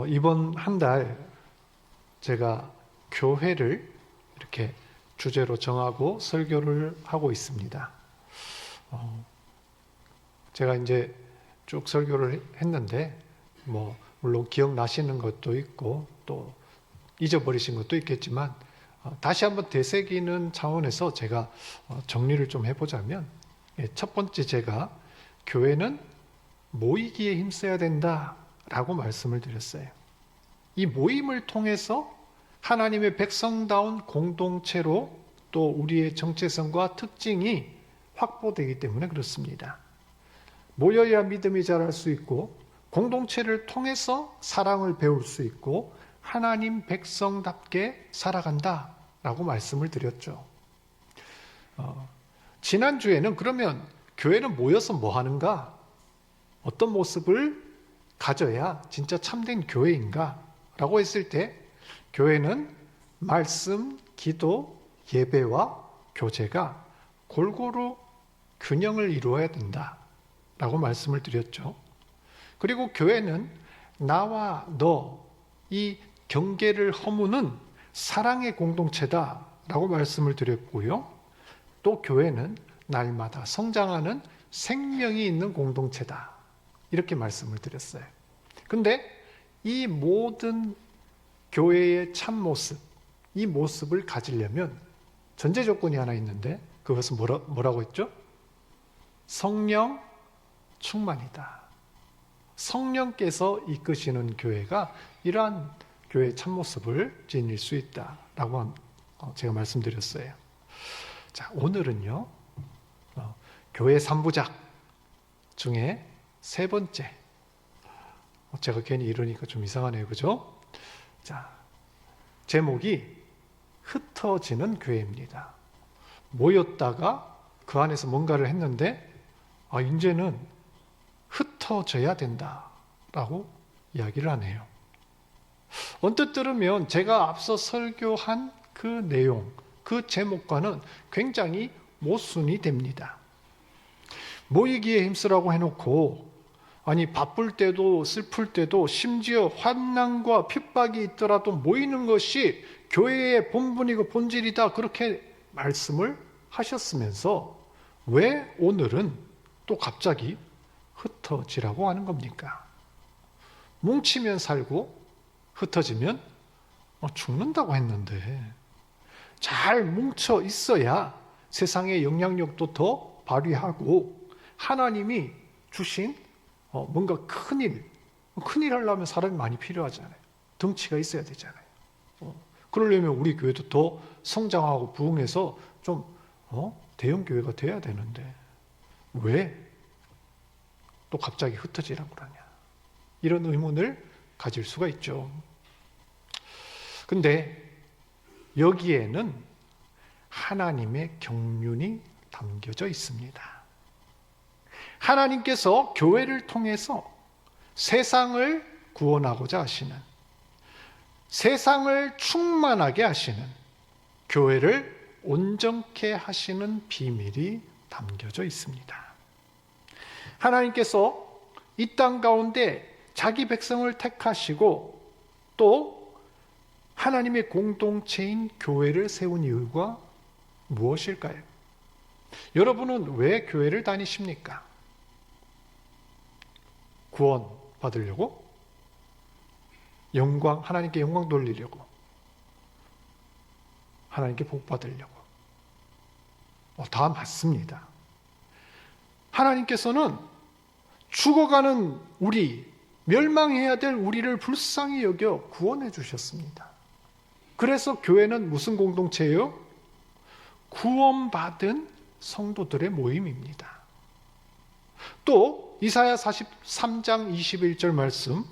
이번 한 달 제가 교회를 이렇게 주제로 정하고 설교를 하고 있습니다. 제가 이제 쭉 설교를 했는데 물론 기억나시는 것도 있고 또 잊어버리신 것도 있겠지만 다시 한번 되새기는 차원에서 제가 정리를 좀 해보자면, 첫 번째 제가 교회는 모이기에 힘써야 된다라고 말씀을 드렸어요. 이 모임을 통해서 하나님의 백성다운 공동체로 또 우리의 정체성과 특징이 확보되기 때문에 그렇습니다. 모여야 믿음이 자랄 수 있고 공동체를 통해서 사랑을 배울 수 있고 하나님 백성답게 살아간다라고 말씀을 드렸죠. 지난주에는 그러면 교회는 모여서 뭐 하는가? 어떤 모습을 가져야 진짜 참된 교회인가? 라고 했을 때 교회는 말씀, 기도, 예배와 교제가 골고루 균형을 이루어야 된다 라고 말씀을 드렸죠. 그리고 교회는 나와 너, 이 경계를 허무는 사랑의 공동체다 라고 말씀을 드렸고요. 또 교회는 날마다 성장하는 생명이 있는 공동체다 이렇게 말씀을 드렸어요. 근데 이 모든 교회의 참모습, 이 모습을 가지려면 전제 조건이 하나 있는데 그것은 뭐라고 했죠? 성령 충만이다. 성령께서 이끄시는 교회가 이러한 교회의 참모습을 지닐 수 있다라고 제가 말씀드렸어요. 자, 오늘은요, 교회 3부작 중에 세 번째, 제가 괜히 이러니까 좀 이상하네요, 그죠? 자, 제목이 흩어지는 교회입니다. 모였다가 그 안에서 뭔가를 했는데 이제는 흩어져야 된다라고 이야기를 하네요. 언뜻 들으면 제가 앞서 설교한 그 내용, 그 제목과는 굉장히 모순이 됩니다. 모이기에 힘쓰라고 해놓고 바쁠 때도 슬플 때도 심지어 환난과 핍박이 있더라도 모이는 것이 교회의 본분이고 본질이다 그렇게 말씀을 하셨으면서 왜 오늘은 또 갑자기 흩어지라고 하는 겁니까? 뭉치면 살고 흩어지면 죽는다고 했는데 잘 뭉쳐 있어야 세상의 영향력도 더 발휘하고 하나님이 주신 뭔가 큰일 하려면 사람이 많이 필요하잖아요. 덩치가 있어야 되잖아요. 그러려면 우리 교회도 더 성장하고 부흥해서 좀 대형 교회가 돼야 되는데 왜 또 갑자기 흩어지라고 그러냐, 이런 의문을 가질 수가 있죠. 근데 여기에는 하나님의 경륜이 담겨져 있습니다. 하나님께서 교회를 통해서 세상을 구원하고자 하시는, 세상을 충만하게 하시는, 교회를 온전케 하시는 비밀이 담겨져 있습니다. 하나님께서 이 땅 가운데 자기 백성을 택하시고 또 하나님의 공동체인 교회를 세운 이유가 무엇일까요? 여러분은 왜 교회를 다니십니까? 구원 받으려고? 하나님께 영광 돌리려고? 하나님께 복 받으려고? 다 맞습니다. 하나님께서는 죽어가는 우리, 멸망해야 될 우리를 불쌍히 여겨 구원해 주셨습니다. 그래서 교회는 무슨 공동체예요? 구원받은 성도들의 모임입니다. 또 이사야 43장 21절 말씀,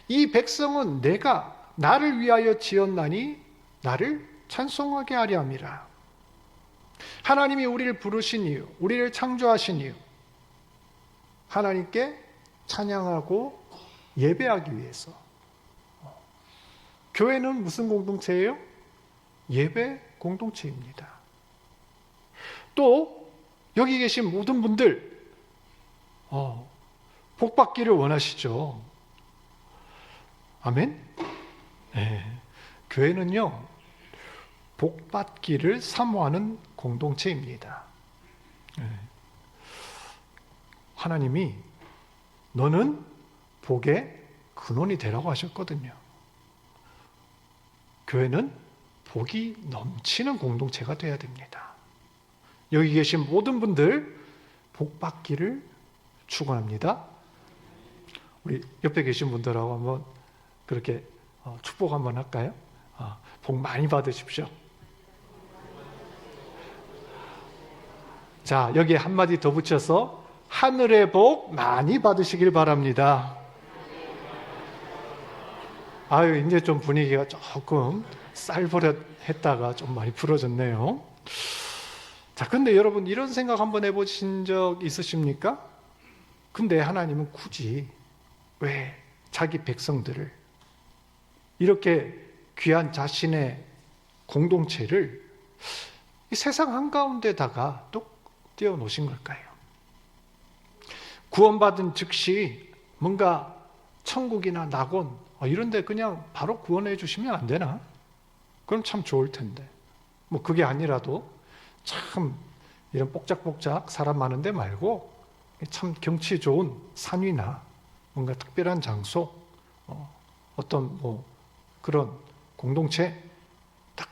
이 백성은 내가 나를 위하여 지었나니 나를 찬송하게 하려 함이라. 하나님이 우리를 부르신 이유, 우리를 창조하신 이유, 하나님께 찬양하고 예배하기 위해서. 교회는 무슨 공동체예요? 예배 공동체입니다. 또 여기 계신 모든 분들 복 받기를 원하시죠. 아멘? 네. 교회는요, 복받기를 사모하는 공동체입니다. 네. 하나님이 너는 복의 근원이 되라고 하셨거든요. 교회는 복이 넘치는 공동체가 되어야 됩니다. 여기 계신 모든 분들 복받기를 축원합니다. 우리 옆에 계신 분들하고 한번 그렇게 축복 한번 할까요? 복 많이 받으십시오. 자, 여기에 한마디 더 붙여서 하늘의 복 많이 받으시길 바랍니다. 아유, 이제 좀 분위기가 조금 쌀버릇했다가 좀 많이 풀어졌네요. 자, 근데 여러분 이런 생각 한번 해보신 적 있으십니까? 근데 하나님은 굳이 왜 자기 백성들을 이렇게 귀한 자신의 공동체를 이 세상 한가운데다가 또 띄워놓으신 걸까요? 구원받은 즉시 뭔가 천국이나 낙원 이런 데 그냥 바로 구원해 주시면 안 되나? 그럼 참 좋을 텐데. 뭐 그게 아니라도 참 이런 뽁짝뽁짝 사람 많은 데 말고 참 경치 좋은 산 위나 뭔가 특별한 장소, 어떤 뭐 그런 공동체 딱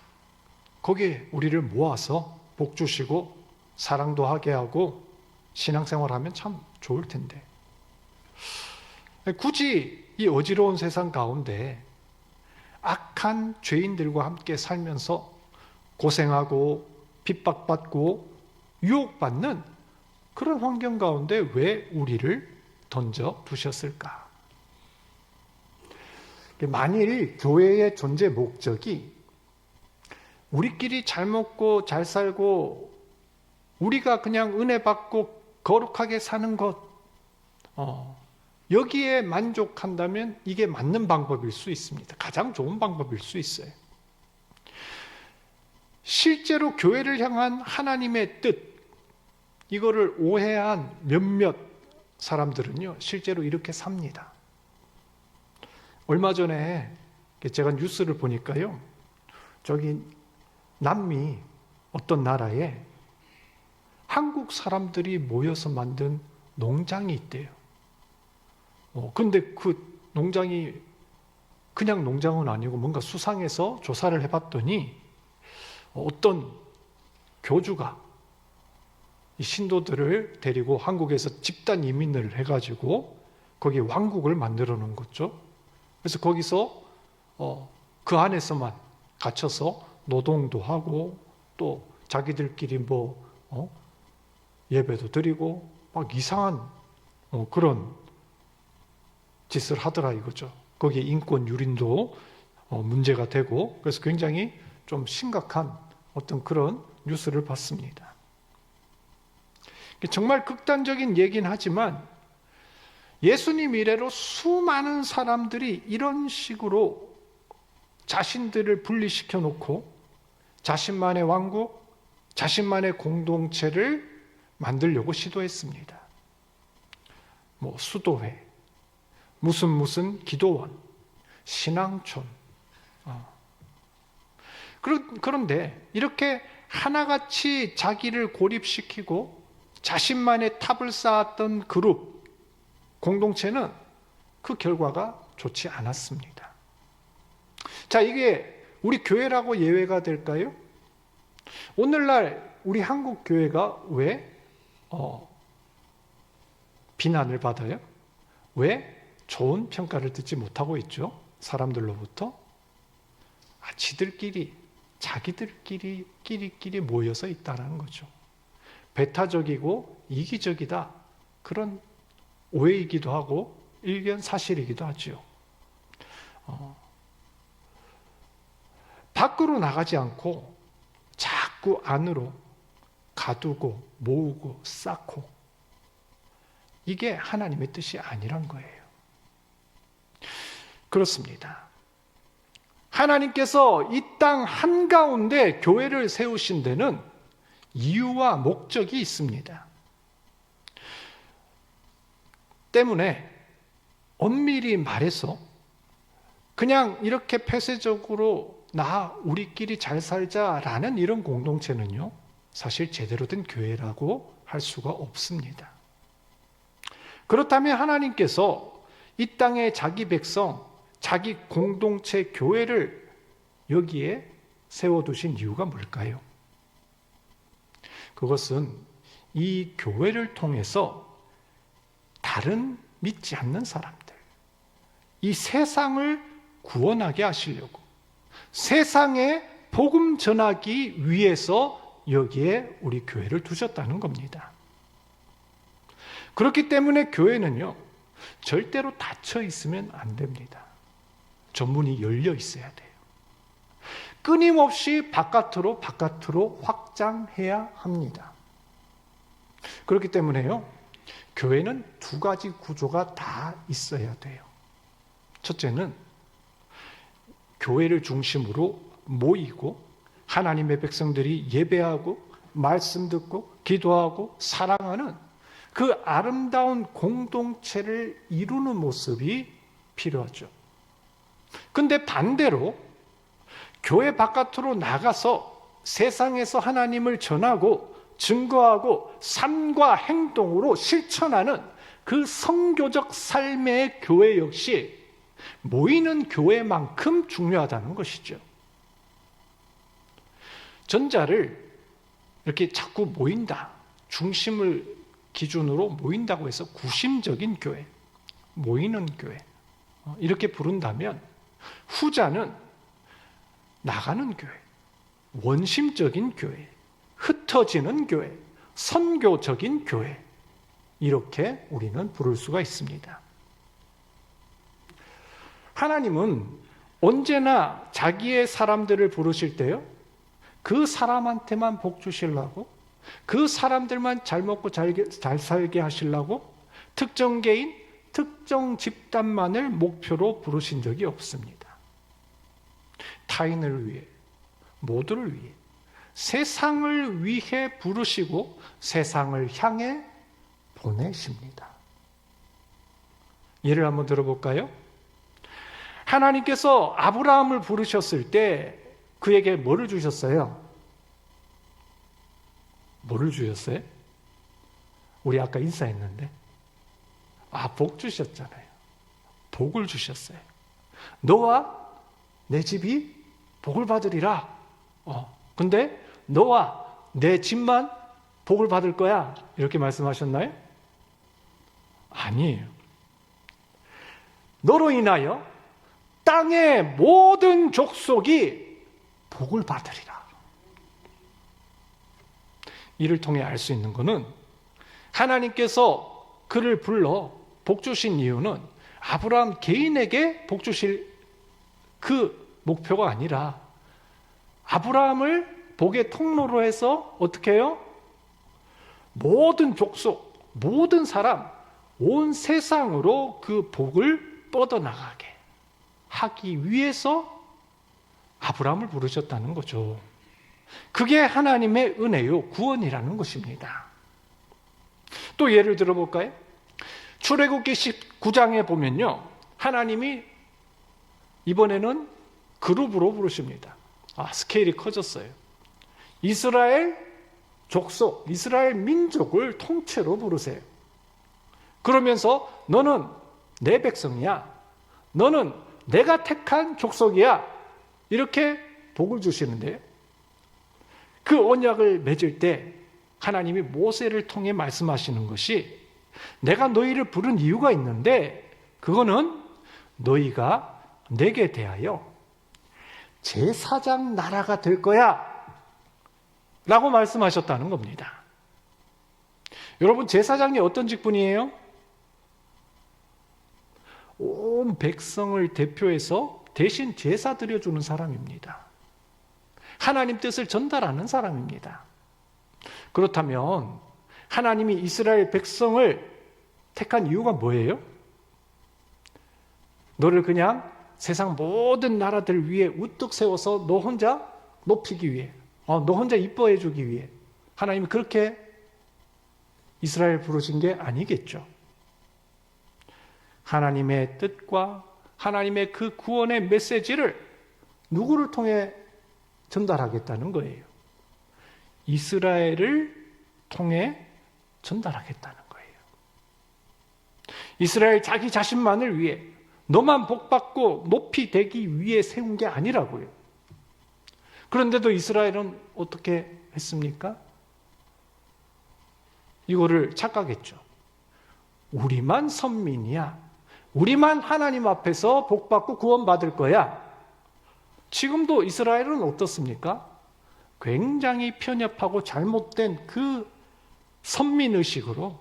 거기에 우리를 모아서 복 주시고 사랑도 하게 하고 신앙생활하면 참 좋을 텐데 굳이 이 어지러운 세상 가운데 악한 죄인들과 함께 살면서 고생하고 핍박받고 유혹받는 그런 환경 가운데 왜 우리를 던져 두셨을까? 만일 교회의 존재 목적이 우리끼리 잘 먹고 잘 살고 우리가 그냥 은혜 받고 거룩하게 사는 것 여기에 만족한다면 이게 맞는 방법일 수 있습니다. 가장 좋은 방법일 수 있어요. 실제로 교회를 향한 하나님의 뜻 이거를 오해한 몇몇 사람들은요 실제로 이렇게 삽니다. 얼마 전에 제가 뉴스를 보니까요 저기 남미 어떤 나라에 한국 사람들이 모여서 만든 농장이 있대요. 근데 그 농장이 그냥 농장은 아니고 뭔가 수상해서 조사를 해봤더니 어떤 교주가 이 신도들을 데리고 한국에서 집단 이민을 해가지고 거기 왕국을 만들어 놓은 거죠. 그래서 거기서 그 안에서만 갇혀서 노동도 하고 또 자기들끼리 예배도 드리고 막 이상한 그런 짓을 하더라 이거죠. 거기에 인권 유린도 문제가 되고 그래서 굉장히 좀 심각한 어떤 그런 뉴스를 봤습니다. 정말 극단적인 얘기는 하지만 예수님 이래로 수많은 사람들이 이런 식으로 자신들을 분리시켜 놓고 자신만의 왕국, 자신만의 공동체를 만들려고 시도했습니다. 뭐 수도회, 무슨 기도원, 신앙촌. 그런데 이렇게 하나같이 자기를 고립시키고 자신만의 탑을 쌓았던 그룹, 공동체는 그 결과가 좋지 않았습니다. 자, 이게 우리 교회라고 예외가 될까요? 오늘날 우리 한국 교회가 왜 비난을 받아요? 왜 좋은 평가를 듣지 못하고 있죠? 사람들로부터 자기들끼리 모여서 있다는 거죠. 배타적이고 이기적이다 그런 오해이기도 하고 일견 사실이기도 하죠. 밖으로 나가지 않고 자꾸 안으로 가두고 모으고 쌓고 이게 하나님의 뜻이 아니란 거예요. 그렇습니다. 하나님께서 이 땅 한가운데 교회를 세우신 데는 이유와 목적이 있습니다. 때문에 엄밀히 말해서 그냥 이렇게 폐쇄적으로 우리끼리 잘 살자라는 이런 공동체는요, 사실 제대로 된 교회라고 할 수가 없습니다. 그렇다면 하나님께서 이 땅에 자기 백성, 자기 공동체 교회를 여기에 세워두신 이유가 뭘까요? 그것은 이 교회를 통해서 다른 믿지 않는 사람들, 이 세상을 구원하게 하시려고, 세상에 복음 전하기 위해서 여기에 우리 교회를 두셨다는 겁니다. 그렇기 때문에 교회는요, 절대로 닫혀 있으면 안 됩니다. 전문이 열려 있어야 돼요. 끊임없이 바깥으로 확장해야 합니다. 그렇기 때문에요, 교회는 두 가지 구조가 다 있어야 돼요. 첫째는 교회를 중심으로 모이고 하나님의 백성들이 예배하고 말씀 듣고 기도하고 사랑하는 그 아름다운 공동체를 이루는 모습이 필요하죠. 근데 반대로 교회 바깥으로 나가서 세상에서 하나님을 전하고 증거하고 삶과 행동으로 실천하는 그 선교적 삶의 교회 역시 모이는 교회만큼 중요하다는 것이죠. 전자를 이렇게 자꾸 모인다, 중심을 기준으로 모인다고 해서 구심적인 교회, 모이는 교회 이렇게 부른다면, 후자는 나가는 교회, 원심적인 교회, 흩어지는 교회, 선교적인 교회, 이렇게 우리는 부를 수가 있습니다. 하나님은 언제나 자기의 사람들을 부르실 때요, 그 사람한테만 복 주시려고, 그 사람들만 잘 먹고 잘 살게 하시려고 특정 개인, 특정 집단만을 목표로 부르신 적이 없습니다. 타인을 위해, 모두를 위해, 세상을 위해 부르시고 세상을 향해 보내십니다. 예를 한번 들어볼까요? 하나님께서 아브라함을 부르셨을 때 그에게 뭐를 주셨어요? 뭐를 주셨어요? 우리 아까 인사했는데, 복 주셨잖아요. 복을 주셨어요. 너와 내 집이 복을 받으리라. 근데 너와 내 집만 복을 받을 거야, 이렇게 말씀하셨나요? 아니에요. 너로 인하여 땅의 모든 족속이 복을 받으리라. 이를 통해 알 수 있는 것은, 하나님께서 그를 불러 복 주신 이유는 아브라함 개인에게 복 주실 그 목표가 아니라, 아브라함을 복의 통로로 해서 어떻게 해요? 모든 족속, 모든 사람, 온 세상으로 그 복을 뻗어나가게 하기 위해서 아브라함을 부르셨다는 거죠. 그게 하나님의 은혜요, 구원이라는 것입니다. 또 예를 들어볼까요? 출애굽기 19장에 보면요, 하나님이 이번에는 그룹으로 부르십니다. 스케일이 커졌어요. 이스라엘 족속, 이스라엘 민족을 통째로 부르세요. 그러면서 너는 내 백성이야, 너는 내가 택한 족속이야, 이렇게 복을 주시는데요, 그 언약을 맺을 때 하나님이 모세를 통해 말씀하시는 것이, 내가 너희를 부른 이유가 있는데 그거는 너희가 내게 대하여 제사장 나라가 될 거야 라고 말씀하셨다는 겁니다. 여러분, 제사장이 어떤 직분이에요? 온 백성을 대표해서 대신 제사 드려주는 사람입니다. 하나님 뜻을 전달하는 사람입니다. 그렇다면 하나님이 이스라엘 백성을 택한 이유가 뭐예요? 너를 그냥 세상 모든 나라들 위에 우뚝 세워서 너 혼자 높이기 위해, 너 혼자 이뻐해 주기 위해 하나님이 그렇게 이스라엘 부르신 게 아니겠죠. 하나님의 뜻과 하나님의 그 구원의 메시지를 누구를 통해 전달하겠다는 거예요? 이스라엘을 통해 전달하겠다는 거예요. 이스라엘 자기 자신만을 위해 너만 복받고 높이 되기 위해 세운 게 아니라고요. 그런데도 이스라엘은 어떻게 했습니까? 이거를 착각했죠. 우리만 선민이야. 우리만 하나님 앞에서 복받고 구원받을 거야. 지금도 이스라엘은 어떻습니까? 굉장히 편협하고 잘못된 그 선민의식으로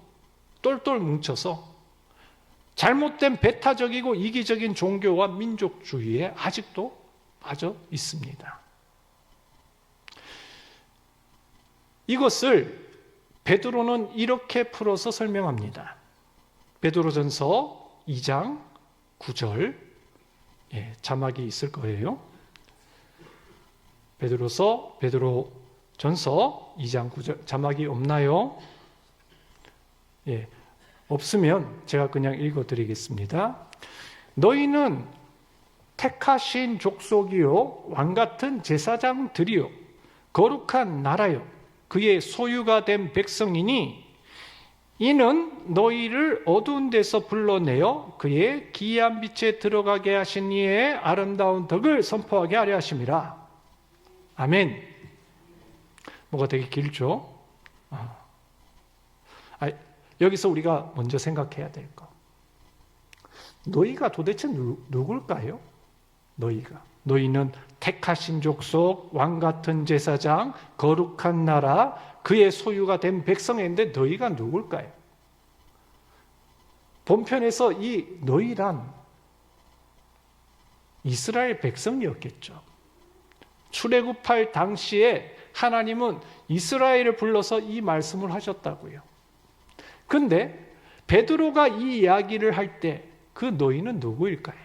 똘똘 뭉쳐서 잘못된 배타적이고 이기적인 종교와 민족주의에 아직도 빠져 있습니다. 이것을 베드로는 이렇게 풀어서 설명합니다. 베드로전서 2장 9절, 자막이 있을 거예요. 베드로전서 2장 9절, 자막이 없나요? 없으면 제가 그냥 읽어드리겠습니다. 너희는 택하신 족속이요 왕같은 제사장들이요 거룩한 나라요 그의 소유가 된 백성이니 이는 너희를 어두운 데서 불러내어 그의 기이한 빛에 들어가게 하신 이의 아름다운 덕을 선포하게 하려 하심이라. 아멘. 뭐가 되게 길죠? 여기서 우리가 먼저 생각해야 될 거. 너희가 도대체 누굴까요? 너희는 택하신 족속, 왕같은 제사장, 거룩한 나라, 그의 소유가 된 백성인데 너희가 누굴까요? 본편에서 이 너희란 이스라엘 백성이었겠죠. 출애굽할 당시에 하나님은 이스라엘을 불러서 이 말씀을 하셨다고요. 근데 베드로가 이 이야기를 할 때 그 너희는 누구일까요?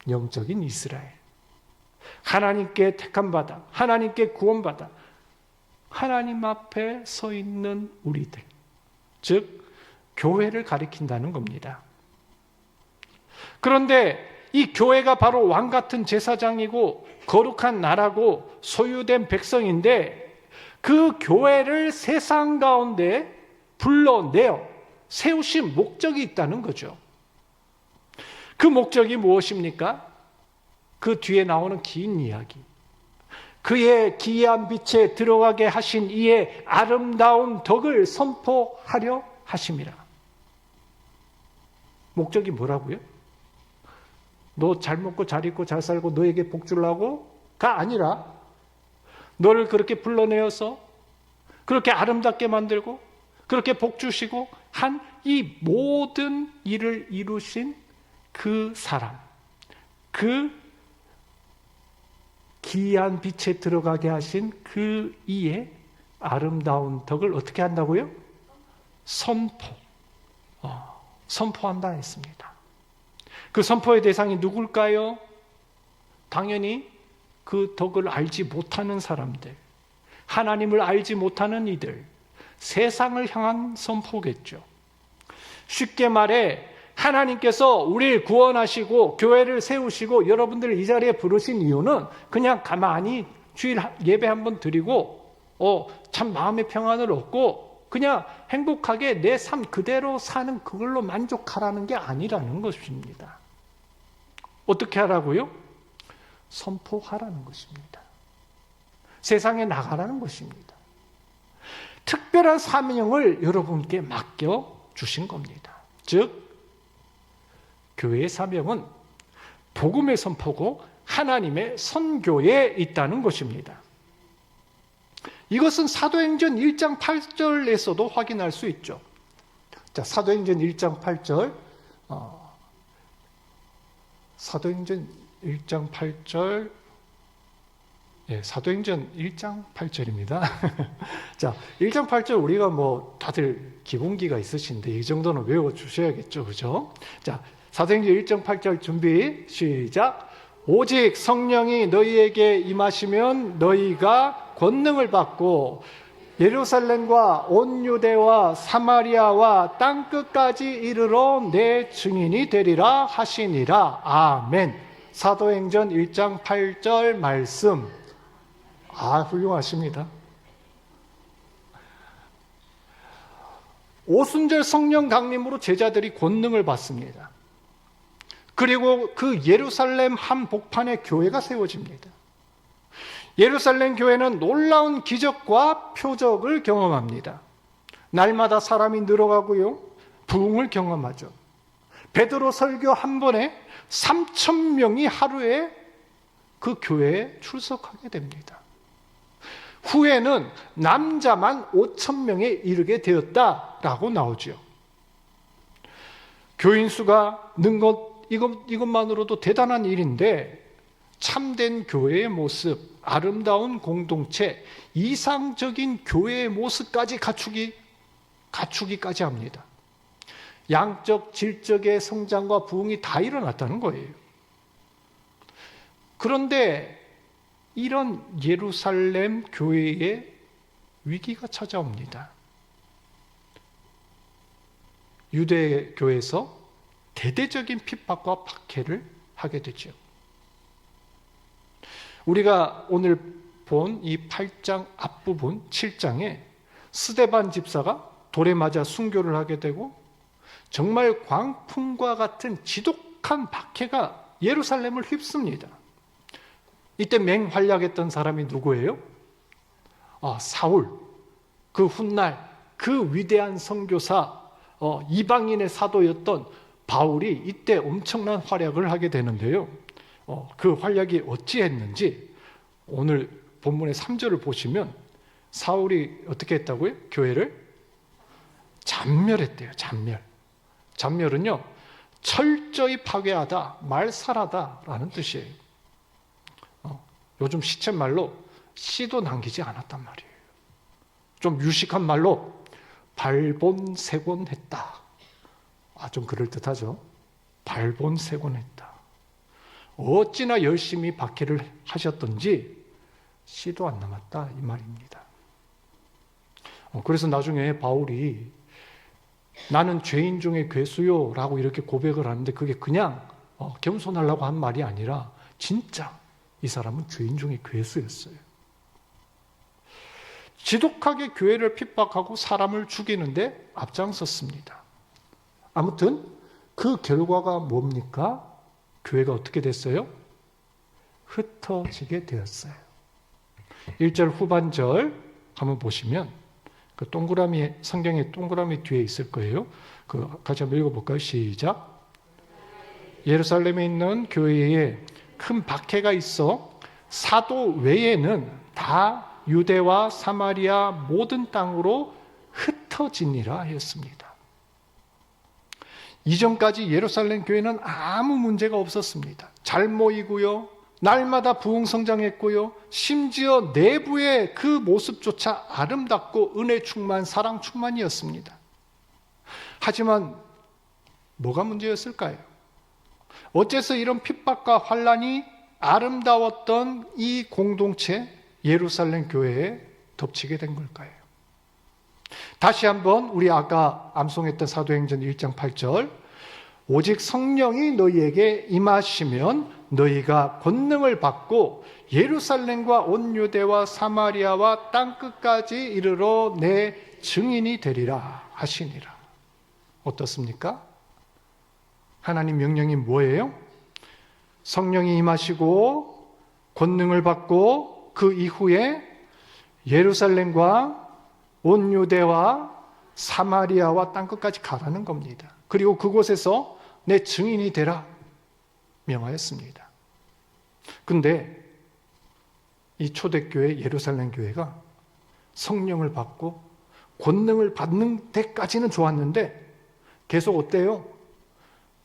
영적인 이스라엘. 하나님께 택함받아, 하나님께 구원받아, 하나님 앞에 서 있는 우리들, 즉 교회를 가리킨다는 겁니다. 그런데 이 교회가 바로 왕같은 제사장이고 거룩한 나라고 소유된 백성인데 그 교회를 세상 가운데 불러내어 세우신 목적이 있다는 거죠. 그 목적이 무엇입니까? 그 뒤에 나오는 긴 이야기. 그의 기이한 빛에 들어가게 하신 이의 아름다운 덕을 선포하려 하심이라. 목적이 뭐라고요? 너 잘 먹고 잘 입고 잘 살고 너에게 복 주려고가 아니라 너를 그렇게 불러내어서 그렇게 아름답게 만들고 그렇게 복 주시고 한 이 모든 일을 이루신 그 사람, 그 기이한 빛에 들어가게 하신 그 이의 아름다운 덕을 어떻게 한다고요? 선포한다 했습니다. 그 선포의 대상이 누굴까요? 당연히 그 덕을 알지 못하는 사람들, 하나님을 알지 못하는 이들, 세상을 향한 선포겠죠. 쉽게 말해 하나님께서 우리를 구원하시고 교회를 세우시고 여러분들을 이 자리에 부르신 이유는 그냥 가만히 주일 예배 한번 드리고 참 마음의 평안을 얻고 그냥 행복하게 내 삶 그대로 사는 그걸로 만족하라는 게 아니라는 것입니다. 어떻게 하라고요? 선포하라는 것입니다. 세상에 나가라는 것입니다. 특별한 사명을 여러분께 맡겨주신 겁니다. 즉 교회의 사명은 복음의 선포고 하나님의 선교에 있다는 것입니다. 이것은 사도행전 1장 8절에서도 확인할 수 있죠. 자, 사도행전 1장 8절 사도행전 1장 8절 사도행전 1장 8절입니다. 자, 1장 8절 우리가 뭐 다들 기본기가 있으신데 이 정도는 외워주셔야겠죠. 그죠? 자, 사도행전 1장 8절 준비, 시작. 오직 성령이 너희에게 임하시면 너희가 권능을 받고 예루살렘과 온 유대와 사마리아와 땅끝까지 이르러 내 증인이 되리라 하시니라. 아멘. 사도행전 1장 8절 말씀. 훌륭하십니다. 오순절 성령 강림으로 제자들이 권능을 받습니다. 그리고 그 예루살렘 한복판에 교회가 세워집니다. 예루살렘 교회는 놀라운 기적과 표적을 경험합니다. 날마다 사람이 늘어가고요, 부흥을 경험하죠. 베드로 설교 한 번에 3,000명이 하루에 그 교회에 출석하게 됩니다. 후에는 남자만 5,000명에 이르게 되었다라고 나오죠. 교인 수가 는 이것만으로도 대단한 일인데, 참된 교회의 모습, 아름다운 공동체, 이상적인 교회의 모습까지 갖추기까지 합니다. 양적, 질적의 성장과 부흥이 다 일어났다는 거예요. 그런데 이런 예루살렘 교회에 위기가 찾아옵니다. 유대 교회에서 대대적인 핍박과 박해를 하게 되죠. 우리가 오늘 본 이 8장 앞부분 7장에 스데반 집사가 돌에 맞아 순교를 하게 되고, 정말 광풍과 같은 지독한 박해가 예루살렘을 휩습니다. 이때 맹활약했던 사람이 누구예요? 사울. 그 훗날 그 위대한 선교사, 이방인의 사도였던 바울이 이때 엄청난 활약을 하게 되는데요. 그 활약이 어찌했는지 오늘 본문의 3절을 보시면 사울이 어떻게 했다고요? 교회를 잔멸했대요. 잔멸은요, 철저히 파괴하다, 말살하다라는 뜻이에요. 요즘 시쳇말로 씨도 남기지 않았단 말이에요. 좀 유식한 말로 발본색원했다. 좀 그럴듯하죠. 발본색원했다. 어찌나 열심히 박해를 하셨던지 씨도 안 남았다, 이 말입니다. 그래서 나중에 바울이 나는 죄인 중에 괴수요 라고 이렇게 고백을 하는데, 그게 그냥 겸손하려고 한 말이 아니라 진짜 이 사람은 죄인 중에 괴수였어요. 지독하게 교회를 핍박하고 사람을 죽이는데 앞장섰습니다. 아무튼 그 결과가 뭡니까? 교회가 어떻게 됐어요? 흩어지게 되었어요. 1절 후반절 한번 보시면 그 동그라미, 성경의 동그라미 뒤에 있을 거예요. 같이 한번 읽어볼까요? 시작. 예루살렘에 있는 교회에 큰 박해가 있어 사도 외에는 다 유대와 사마리아 모든 땅으로 흩어지니라 했습니다. 이전까지 예루살렘 교회는 아무 문제가 없었습니다. 잘 모이고요, 날마다 부흥 성장했고요, 심지어 내부의 그 모습조차 아름답고 은혜 충만, 사랑 충만이었습니다. 하지만 뭐가 문제였을까요? 어째서 이런 핍박과 환난이 아름다웠던 이 공동체 예루살렘 교회에 덮치게 된 걸까요? 다시 한번 우리 아까 암송했던 사도행전 1장 8절, 오직 성령이 너희에게 임하시면 너희가 권능을 받고 예루살렘과 온 유대와 사마리아와 땅끝까지 이르러 내 증인이 되리라 하시니라. 어떻습니까? 하나님 명령이 뭐예요? 성령이 임하시고 권능을 받고 그 이후에 예루살렘과 온 유대와 사마리아와 땅끝까지 가라는 겁니다. 그리고 그곳에서 내 증인이 되라 명하였습니다. 근데 이 초대교회 예루살렘 교회가 성령을 받고 권능을 받는 데까지는 좋았는데 계속 어때요?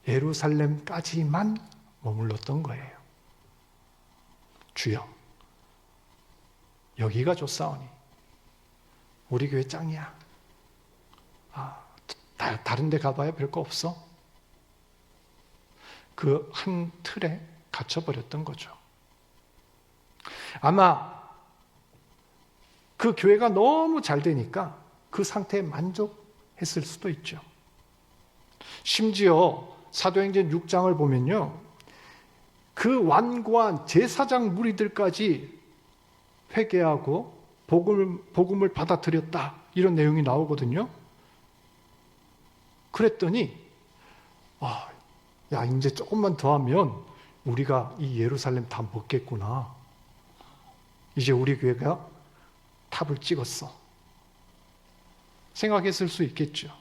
예루살렘까지만 머물렀던 거예요. 주여, 여기가 좋사오니 우리 교회 짱이야. 다른 데 가봐야 별거 없어. 그 한 틀에 갇혀버렸던 거죠. 아마 그 교회가 너무 잘 되니까 그 상태에 만족했을 수도 있죠. 심지어 사도행전 6장을 보면요, 그 완고한 제사장 무리들까지 회개하고 복음을 받아들였다, 이런 내용이 나오거든요. 그랬더니 야, 이제 조금만 더 하면 우리가 이 예루살렘 다 먹겠구나. 이제 우리 교회가 탑을 찍었어. 생각했을 수 있겠죠.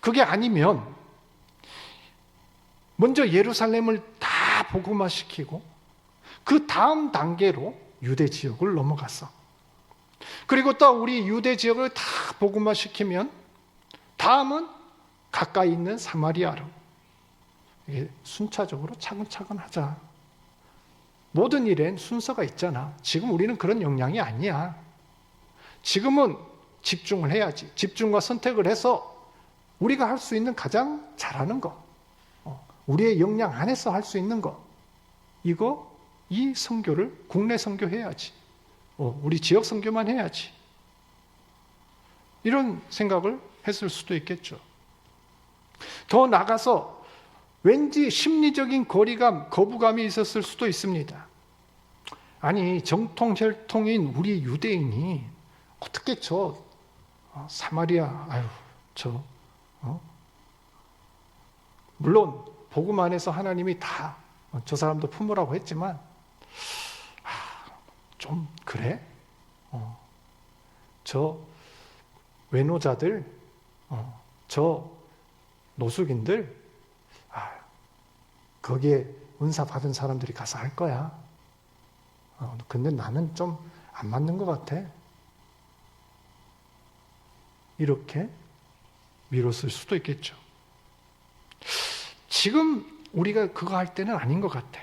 그게 아니면 먼저 예루살렘을 다 복음화시키고 그 다음 단계로 유대 지역을 넘어갔어. 그리고 또 우리 유대 지역을 다 복음화시키면 다음은 가까이 있는 사마리아로. 이게 순차적으로 차근차근 하자. 모든 일엔 순서가 있잖아. 지금 우리는 그런 역량이 아니야. 지금은 집중을 해야지. 집중과 선택을 해서 우리가 할 수 있는 가장 잘하는 거, 우리의 역량 안에서 할 수 있는 거, 이 선교를 국내 선교해야지. 우리 지역 선교만 해야지. 이런 생각을 했을 수도 있겠죠. 더 나가서 왠지 심리적인 거리감, 거부감이 있었을 수도 있습니다. 아니, 정통 혈통인 우리 유대인이 어떻게 사마리아, 물론 복음 안에서 하나님이 다 저 사람도 품으라고 했지만 좀 그래? 저 외노자들, 저 노숙인들, 거기에 은사 받은 사람들이 가서 할 거야. 근데 나는 좀 안 맞는 것 같아. 이렇게 미뤘을 수도 있겠죠. 지금 우리가 그거 할 때는 아닌 것 같아.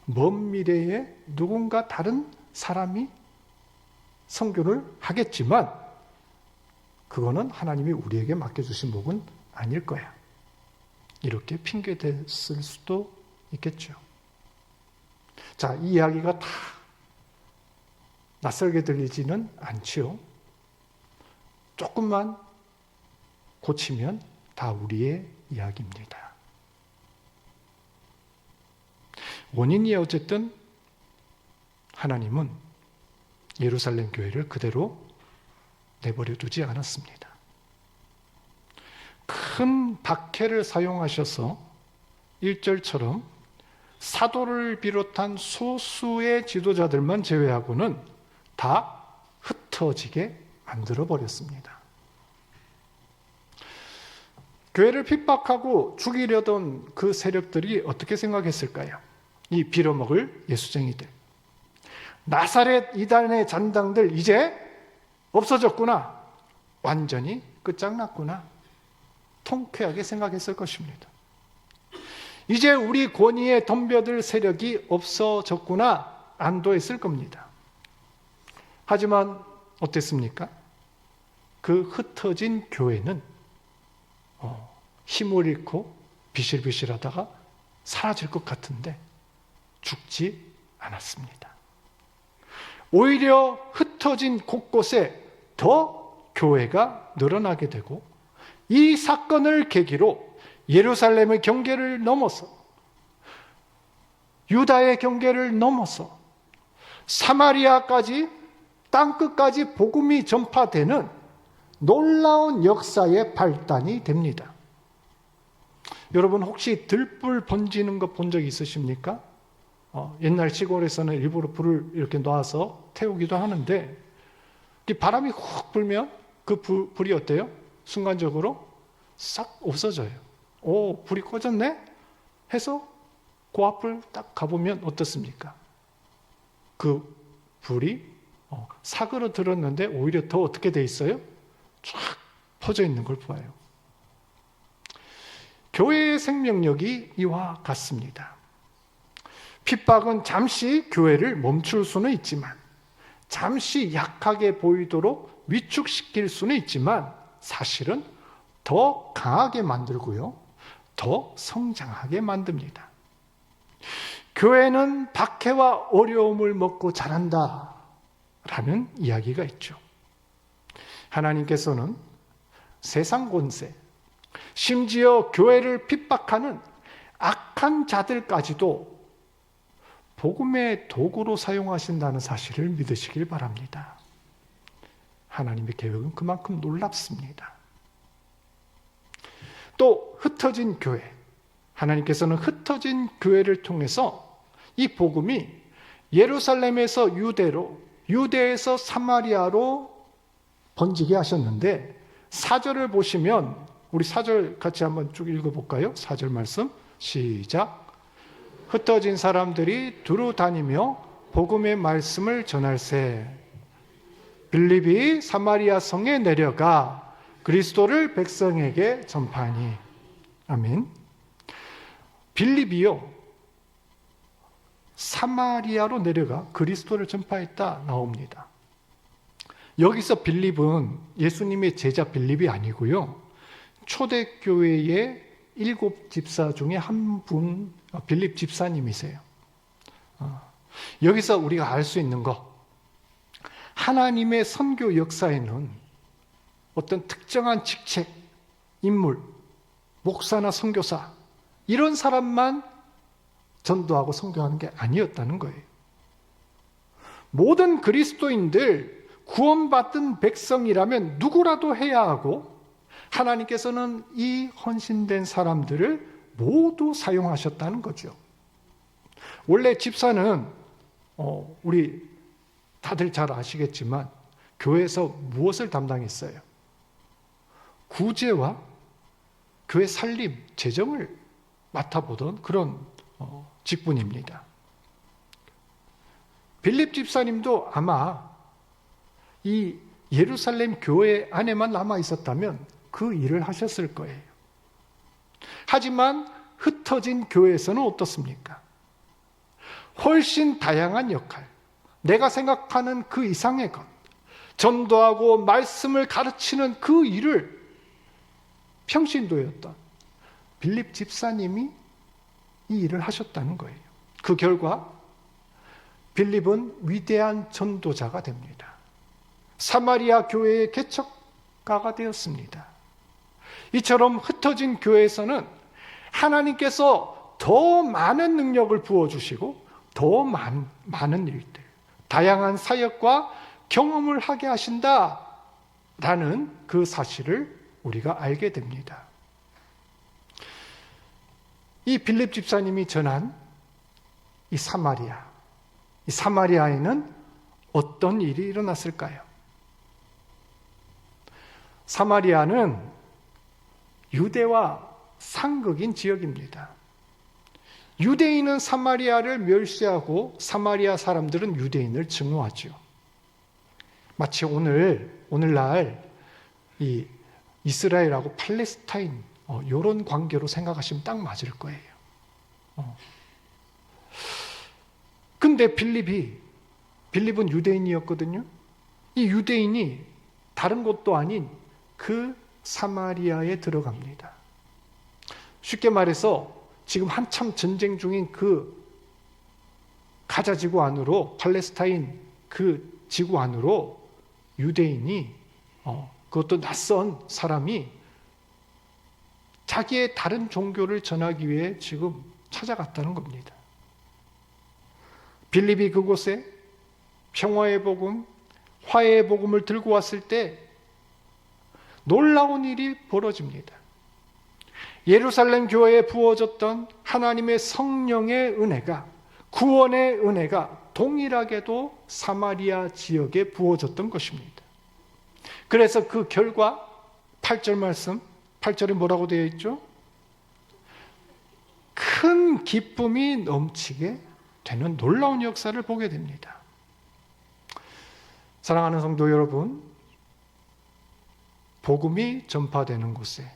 먼 미래에 누군가 다른 사람이 선교를 하겠지만 그거는 하나님이 우리에게 맡겨주신 목은 아닐 거야. 이렇게 핑계댔을 수도 있겠죠. 자, 이 이야기가 다 낯설게 들리지는 않지요. 조금만 고치면 다 우리의 이야기입니다. 원인이 어쨌든 하나님은 예루살렘 교회를 그대로 내버려 두지 않았습니다. 큰 박해를 사용하셔서 1절처럼 사도를 비롯한 소수의 지도자들만 제외하고는 다 흩어지게 만들어버렸습니다. 교회를 핍박하고 죽이려던 그 세력들이 어떻게 생각했을까요? 이 빌어먹을 예수쟁이들. 나사렛 이단의 잔당들 이제 없어졌구나. 완전히 끝장났구나. 통쾌하게 생각했을 것입니다. 이제 우리 권위에 덤벼들 세력이 없어졌구나. 안도했을 겁니다. 하지만 어땠습니까? 그 흩어진 교회는 힘을 잃고 비실비실하다가 사라질 것 같은데 죽지 않았습니다. 오히려 흩어진 곳곳에 더 교회가 늘어나게 되고 이 사건을 계기로 예루살렘의 경계를 넘어서 유다의 경계를 넘어서 사마리아까지 땅끝까지 복음이 전파되는 놀라운 역사의 발단이 됩니다. 여러분 혹시 들불 번지는 거 본 적 있으십니까? 옛날 시골에서는 일부러 불을 이렇게 놔서 태우기도 하는데 바람이 훅 불면 그 불이 어때요? 순간적으로 싹 없어져요. 오, 불이 꺼졌네? 해서 그 앞을 딱 가보면 어떻습니까? 그 불이 사그러들었는데 오히려 더 어떻게 돼 있어요? 쫙 퍼져 있는 걸 보아요. 교회의 생명력이 이와 같습니다. 핍박은 잠시 교회를 멈출 수는 있지만 잠시 약하게 보이도록 위축시킬 수는 있지만 사실은 더 강하게 만들고요. 더 성장하게 만듭니다. 교회는 박해와 어려움을 먹고 자란다. 라는 이야기가 있죠. 하나님께서는 세상 권세, 심지어 교회를 핍박하는 악한 자들까지도 복음의 도구로 사용하신다는 사실을 믿으시길 바랍니다. 하나님의 계획은 그만큼 놀랍습니다. 또 흩어진 교회, 하나님께서는 흩어진 교회를 통해서 이 복음이 예루살렘에서 유대로, 유대에서 사마리아로 번지게 하셨는데 4절을 보시면 우리 4절 같이 한번 쭉 읽어볼까요? 4절 말씀 시작. 흩어진 사람들이 두루 다니며 복음의 말씀을 전할세 빌립이 사마리아 성에 내려가 그리스도를 백성에게 전파하니. 아멘. 빌립이요 사마리아로 내려가 그리스도를 전파했다 나옵니다. 여기서 빌립은 예수님의 제자 빌립이 아니고요 초대교회의 7 집사 중에 한 분 빌립 집사님이세요. 여기서 우리가 알 수 있는 것, 하나님의 선교 역사에는 어떤 특정한 직책, 인물, 목사나 선교사 이런 사람만 전도하고 선교하는 게 아니었다는 거예요. 모든 그리스도인들 구원받은 백성이라면 누구라도 해야 하고 하나님께서는 이 헌신된 사람들을 모두 사용하셨다는 거죠. 원래 집사는 우리 다들 잘 아시겠지만 교회에서 무엇을 담당했어요? 구제와 교회 살림, 재정을 맡아보던 그런 직분입니다. 빌립 집사님도 아마 이 예루살렘 교회 안에만 남아 있었다면 그 일을 하셨을 거예요. 하지만 흩어진 교회에서는 어떻습니까? 훨씬 다양한 역할, 내가 생각하는 그 이상의 것, 전도하고 말씀을 가르치는 그 일을 평신도였던 빌립 집사님이 이 일을 하셨다는 거예요. 그 결과 빌립은 위대한 전도자가 됩니다. 사마리아 교회의 개척가가 되었습니다. 이처럼 흩어진 교회에서는 하나님께서 더 많은 능력을 부어주시고 더 많은 일들, 다양한 사역과 경험을 하게 하신다라는 그 사실을 우리가 알게 됩니다. 이 빌립 집사님이 전한 이 사마리아에는 어떤 일이 일어났을까요? 사마리아는 유대와 상극인 지역입니다. 유대인은 사마리아를 멸시하고 사마리아 사람들은 유대인을 증오하죠. 마치 오늘날 이 이스라엘하고 팔레스타인 이런 관계로 생각하시면 딱 맞을 거예요. 근데 빌립은 유대인이었거든요. 이 유대인이 다른 곳도 아닌 그 사마리아에 들어갑니다. 쉽게 말해서 지금 한참 전쟁 중인 그 가자 지구 안으로, 팔레스타인 그 지구 안으로 유대인이 그것도 낯선 사람이 자기의 다른 종교를 전하기 위해 지금 찾아갔다는 겁니다. 빌립이 그곳에 평화의 복음, 화해의 복음을 들고 왔을 때 놀라운 일이 벌어집니다. 예루살렘 교회에 부어졌던 하나님의 성령의 은혜가, 구원의 은혜가 동일하게도 사마리아 지역에 부어졌던 것입니다. 그래서 그 결과 8절 말씀, 8절에 뭐라고 되어 있죠? 큰 기쁨이 넘치게 되는 놀라운 역사를 보게 됩니다. 사랑하는 성도 여러분, 복음이 전파되는 곳에,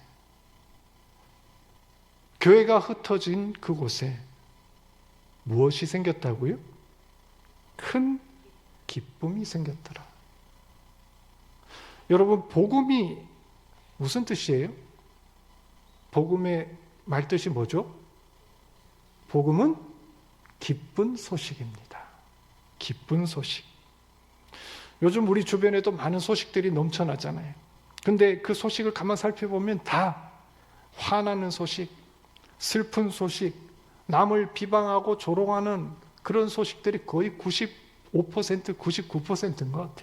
교회가 흩어진 그곳에 무엇이 생겼다고요? 큰 기쁨이 생겼더라. 여러분, 복음이 무슨 뜻이에요? 복음의 말뜻이 뭐죠? 복음은 기쁜 소식입니다. 기쁜 소식. 요즘 우리 주변에도 많은 소식들이 넘쳐나잖아요. 근데 그 소식을 가만 살펴보면 다 화나는 소식, 슬픈 소식, 남을 비방하고 조롱하는 그런 소식들이 거의 95%, 99%인 것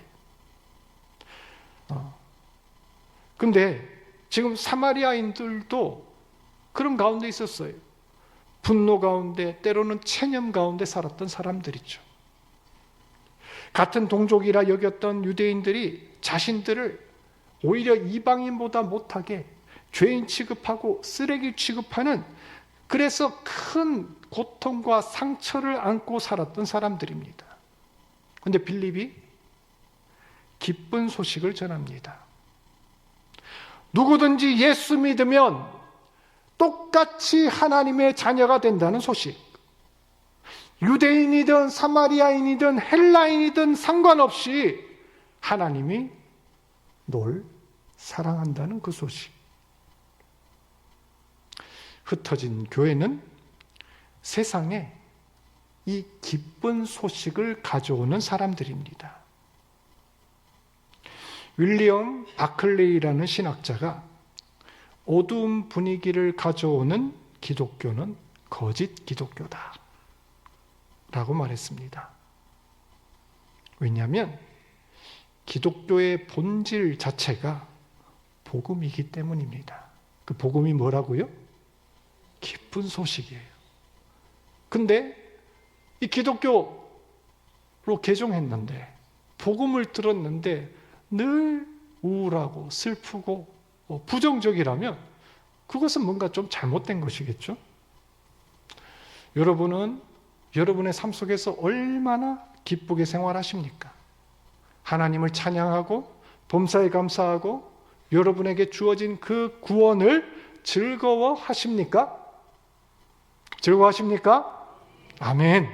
같아요. 근데 지금 사마리아인들도 그런 가운데 있었어요. 분노 가운데, 때로는 체념 가운데 살았던 사람들이죠. 같은 동족이라 여겼던 유대인들이 자신들을 오히려 이방인보다 못하게 죄인 취급하고 쓰레기 취급하는, 그래서 큰 고통과 상처를 안고 살았던 사람들입니다. 그런데 빌립이 기쁜 소식을 전합니다. 누구든지 예수 믿으면 똑같이 하나님의 자녀가 된다는 소식. 유대인이든 사마리아인이든 헬라인이든 상관없이 하나님이 널 사랑한다는 그 소식. 흩어진 교회는 세상에 이 기쁜 소식을 가져오는 사람들입니다. 윌리엄 바클레이라는 신학자가 어두운 분위기를 가져오는 기독교는 거짓 기독교다 라고 말했습니다. 왜냐하면 기독교의 본질 자체가 복음이기 때문입니다. 그 복음이 뭐라고요? 기쁜 소식이에요. 근데 이 기독교로 개종했는데, 복음을 들었는데 늘 우울하고 슬프고 부정적이라면 그것은 뭔가 좀 잘못된 것이겠죠? 여러분은 여러분의 삶 속에서 얼마나 기쁘게 생활하십니까? 하나님을 찬양하고 범사에 감사하고 여러분에게 주어진 그 구원을 즐거워하십니까? 즐거워하십니까? 아멘.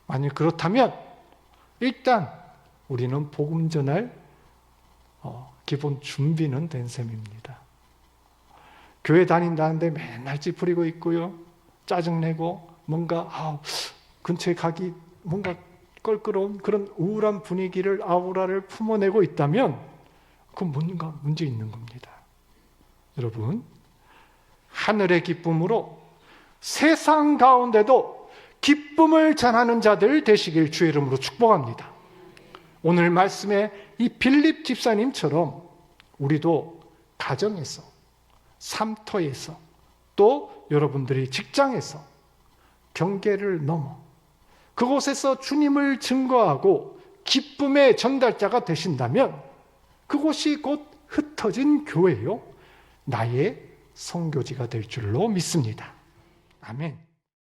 만약 그렇다면 일단 우리는 복음 전할 기본 준비는 된 셈입니다. 교회 다닌다는데 맨날 찌푸리고 있고요, 짜증내고 뭔가 근처에 가기 뭔가 껄끄러운 그런 우울한 분위기를, 아우라를 품어내고 있다면 그건 뭔가 문제 있는 겁니다. 여러분, 하늘의 기쁨으로 세상 가운데도 기쁨을 전하는 자들 되시길 주의 이름으로 축복합니다. 오늘 말씀에 이 빌립 집사님처럼 우리도 가정에서, 삶터에서, 또 여러분들이 직장에서 경계를 넘어 그곳에서 주님을 증거하고 기쁨의 전달자가 되신다면 그곳이 곧 흩어진 교회요, 나의 선교지가 될 줄로 믿습니다. 아멘.